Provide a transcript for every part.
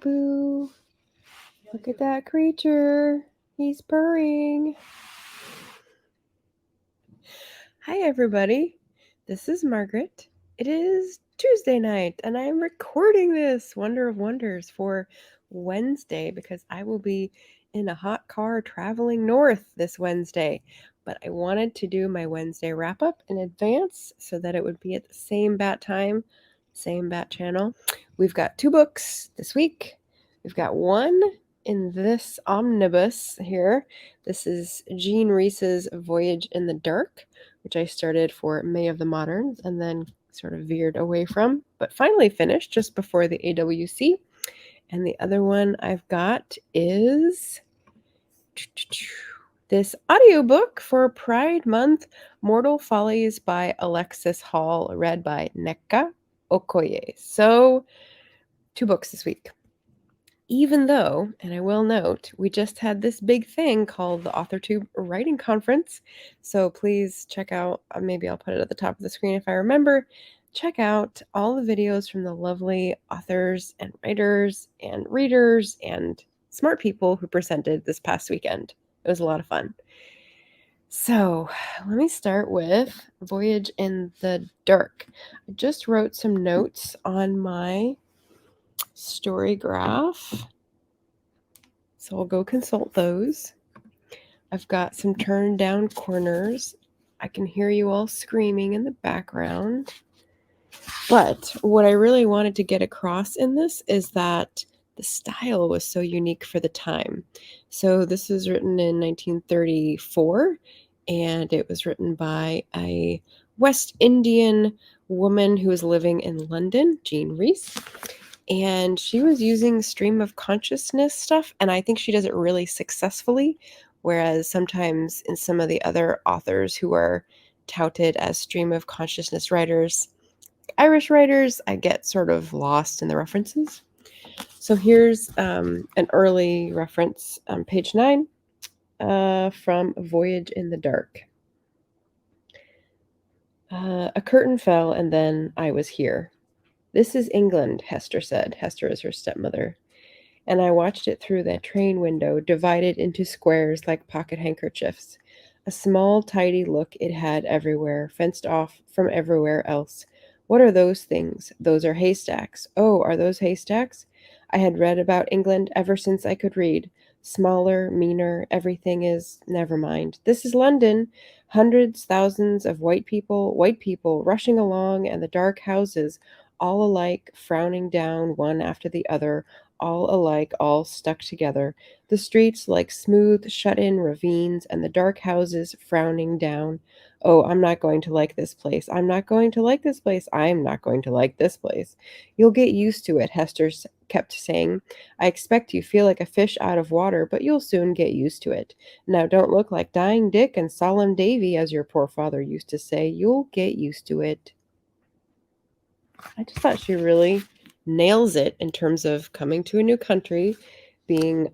Boo. Look at that creature. He's purring. Hi, everybody. This is Margaret. It is Tuesday night, and I am recording this Wonder of Wonders for Wednesday because I will be in a hot car traveling north this Wednesday. But I wanted to do my Wednesday wrap up in advance so that it would be at the same bat time, same bat channel. We've got 2 books this week. We've got one in this omnibus here. This is Jean Rhys's Voyage in the Dark, which I started for May of the Moderns and then sort of veered away from, but finally finished just before the AWC. And the other one I've got is this audiobook for Pride Month, Mortal Follies by Alexis Hall, read by Nneka Okoye. So 2 books this week. Even though, and I will note, we just had this big thing called the AuthorTube Writing Conference. So please check out, maybe I'll put it at the top of the screen if I remember, check out all the videos from the lovely authors and writers and readers and smart people who presented this past weekend. It was a lot of fun. So let me start with Voyage in the Dark. I just wrote some notes on my story graph, so I'll go consult those. I've got some turned down corners. I can hear you all screaming in the background. But what I really wanted to get across in this is that the style was so unique for the time. So this was written in 1934, and it was written by a West Indian woman who was living in London, Jean Rhys. And she was using stream of consciousness stuff, and I think she does it really successfully, whereas sometimes in some of the other authors who are touted as stream of consciousness writers, Irish writers, I get sort of lost in the references. So here's an early reference on page 9 from Voyage in the Dark. A curtain fell, and then I was here. "This is England," Hester said. Hester is her stepmother. "And I watched it through that train window, divided into squares like pocket handkerchiefs. A small, tidy look it had everywhere, fenced off from everywhere else. What are those things? Those are haystacks. Oh, are those haystacks? I had read about England ever since I could read. Smaller, meaner, everything is... Never mind. This is London. Hundreds, thousands of white people, rushing along, and the dark houses, all alike, frowning down one after the other, all alike, all stuck together. The streets like smooth, shut-in ravines, and the dark houses frowning down. Oh, I'm not going to like this place. I'm not going to like this place. I'm not going to like this place. You'll get used to it," Hester kept saying. "I expect you feel like a fish out of water, but you'll soon get used to it. Now don't look like Dying Dick and Solemn Davy, as your poor father used to say. You'll get used to it." I just thought she really nails it in terms of coming to a new country, being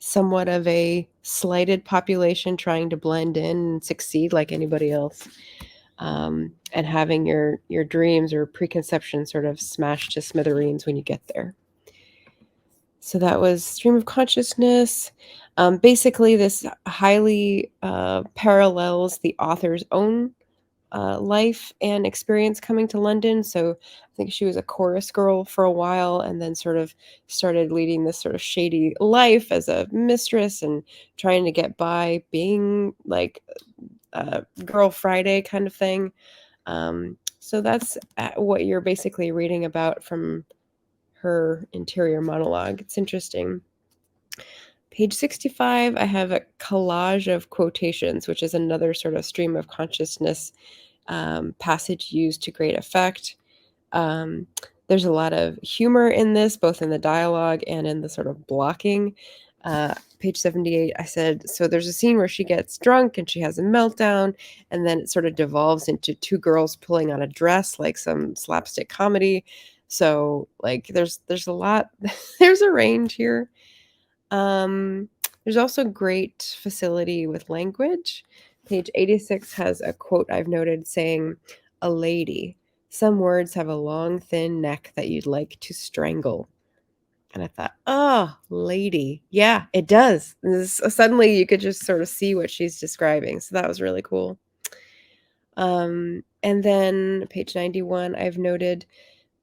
somewhat of a slighted population trying to blend in and succeed like anybody else, and having your dreams or preconceptions sort of smashed to smithereens when you get there. So that was Stream of Consciousness. Basically, this highly parallels the author's own life and experience coming to London. So I think she was a chorus girl for a while and then sort of started leading this sort of shady life as a mistress and trying to get by, being like a Girl Friday kind of thing. So that's what you're basically reading about from her interior monologue. It's interesting. Page 65, I have a collage of quotations, which is another sort of stream of consciousness passage used to great effect. There's a lot of humor in this, both in the dialogue and in the sort of blocking. Page 78, I said, so there's a scene where she gets drunk and she has a meltdown, and then it sort of devolves into 2 girls pulling on a dress, like some slapstick comedy. So like there's a lot, there's a range here. There's also great facility with language. Page 86 has a quote I've noted saying, "a lady." Some words have a long, thin neck that you'd like to strangle. And I thought, oh, lady. Yeah, it does. Suddenly you could just sort of see what she's describing. So that was really cool. And then page 91, I've noted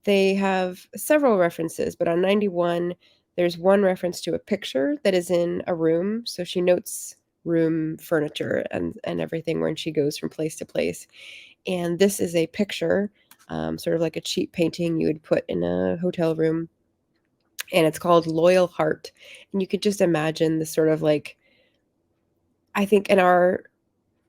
they have several references, but on 91, there's one reference to a picture that is in a room. So she notes room furniture and everything when she goes from place to place. And this is a picture, sort of like a cheap painting you would put in a hotel room. And it's called Loyal Heart. And you could just imagine the sort of like, I think in our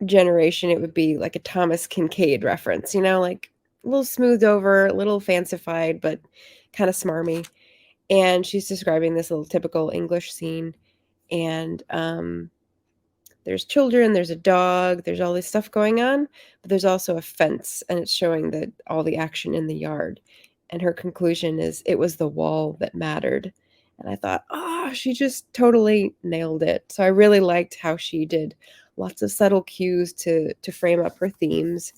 generation, it would be like a Thomas Kincaid reference, like a little smoothed over, a little fancified, but kind of smarmy. And she's describing this little typical English scene. And there's children, there's a dog, there's all this stuff going on, but there's also a fence, and it's showing all the action in the yard. And her conclusion is it was the wall that mattered. And I thought, she just totally nailed it. So I really liked how she did lots of subtle cues to frame up her themes.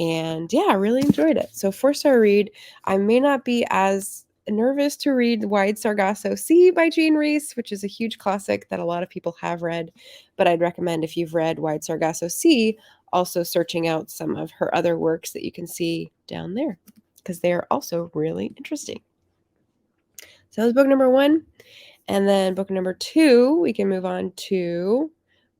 And yeah, I really enjoyed it. So 4-star read. I may not be as nervous to read Wide Sargasso Sea by Jean Rhys, which is a huge classic that a lot of people have read, but I'd recommend if you've read Wide Sargasso Sea, also searching out some of her other works that you can see down there, because they are also really interesting. So that was book number 1. And then book number 2, we can move on to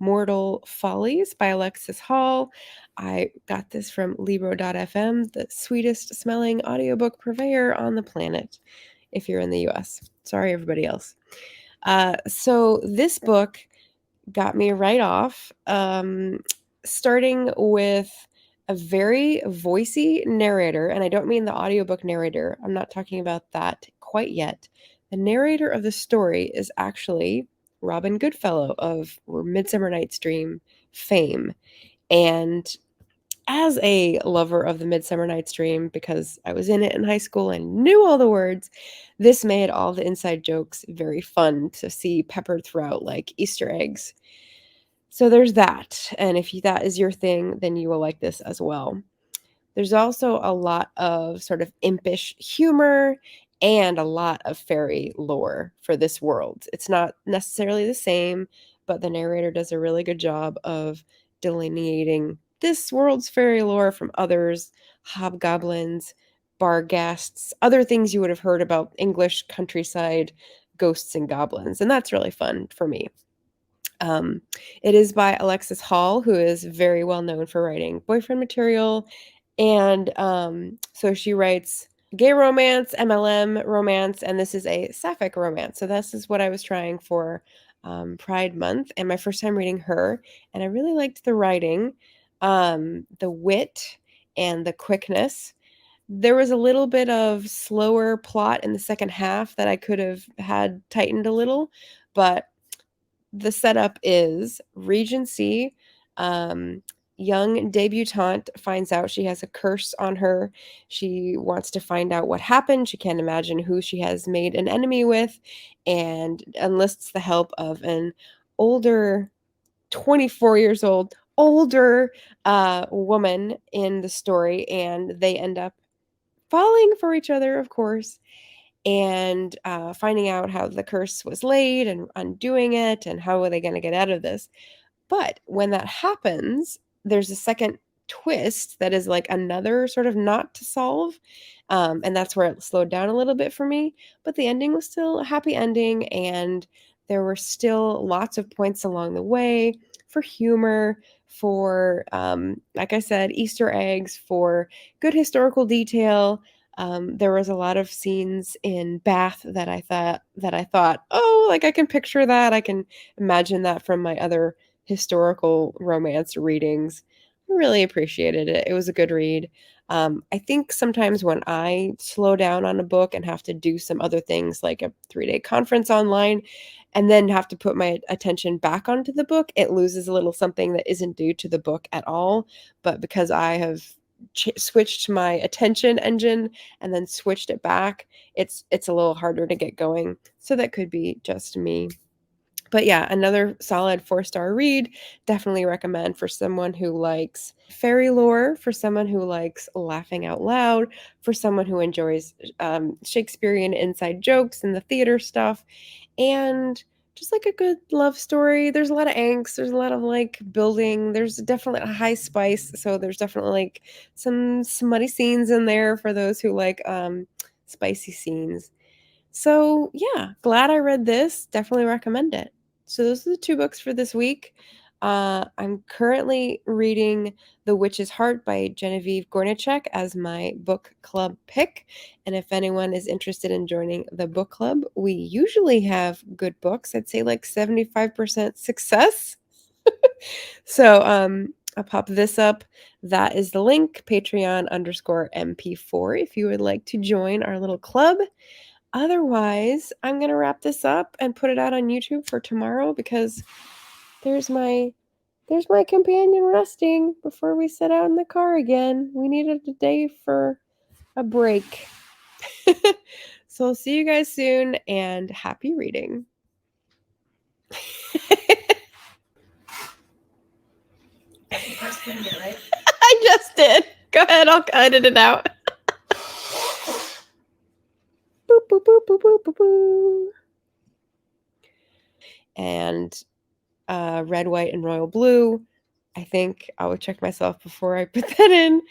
Mortal Follies by Alexis Hall. I got this from Libro.fm, the sweetest smelling audiobook purveyor on the planet, if you're in the US. Sorry, everybody else. So this book got me right off, starting with a very voicey narrator. And I don't mean the audiobook narrator. I'm not talking about that quite yet. The narrator of the story is actually Robin Goodfellow of Midsummer Night's Dream fame. And as a lover of the Midsummer Night's Dream, because I was in it in high school and knew all the words, this made all the inside jokes very fun to see peppered throughout like Easter eggs. So there's that. And if that is your thing, then you will like this as well. There's also a lot of sort of impish humor and a lot of fairy lore for this world. It's not necessarily the same, but the narrator does a really good job of delineating this world's fairy lore from others, hobgoblins, barghasts, other things you would have heard about English countryside ghosts and goblins. And that's really fun for me. It is by Alexis Hall, who is very well known for writing boyfriend material. And so she writes gay romance, MLM romance, and this is a sapphic romance. So this is what I was trying for Pride Month, and my first time reading her. And I really liked the writing, the wit, and the quickness. There was a little bit of slower plot in the second half that I could have had tightened a little, but the setup is Regency, young debutante finds out she has a curse on her. She wants to find out what happened. She can't imagine who she has made an enemy with, and enlists the help of an older, 24 years old, older woman in the story, and they end up falling for each other, of course, and finding out how the curse was laid and undoing it and how are they going to get out of this. But when that happens, there's a second twist that is like another sort of knot to solve. And that's where it slowed down a little bit for me. But the ending was still a happy ending. And there were still lots of points along the way for humor, for, like I said, Easter eggs, for good historical detail. There was a lot of scenes in Bath that I thought, oh, like I can picture that. I can imagine that from my other historical romance readings. I really appreciated it. It was a good read. I think sometimes when I slow down on a book and have to do some other things like a 3-day conference online and then have to put my attention back onto the book, it loses a little something that isn't due to the book at all. But because I have switched my attention engine and then switched it back, it's a little harder to get going. So that could be just me. But yeah, another solid 4-star read. Definitely recommend for someone who likes fairy lore, for someone who likes laughing out loud, for someone who enjoys Shakespearean inside jokes and the theater stuff, and just like a good love story. There's a lot of angst, there's a lot of like building, there's definitely a high spice. So there's definitely like some smutty scenes in there for those who like spicy scenes. So, yeah, glad I read this. Definitely recommend it. So, those are the 2 books for this week. I'm currently reading The Witch's Heart by Genevieve Gornichek as my book club pick. And if anyone is interested in joining the book club, we usually have good books. I'd say like 75% success. So, I'll pop this up. That is the link, Patreon_MP4, if you would like to join our little club. Otherwise, I'm gonna wrap this up and put it out on YouTube for tomorrow because there's my there's my companion resting before we set out in the car again. We needed a day for a break. So I'll see you guys soon and happy reading. I just did. Go ahead, I'll edit it out. Boop, boop, boop, boop, boop, boop, boop. And red, white, and royal blue. I think I would check myself before I put that in.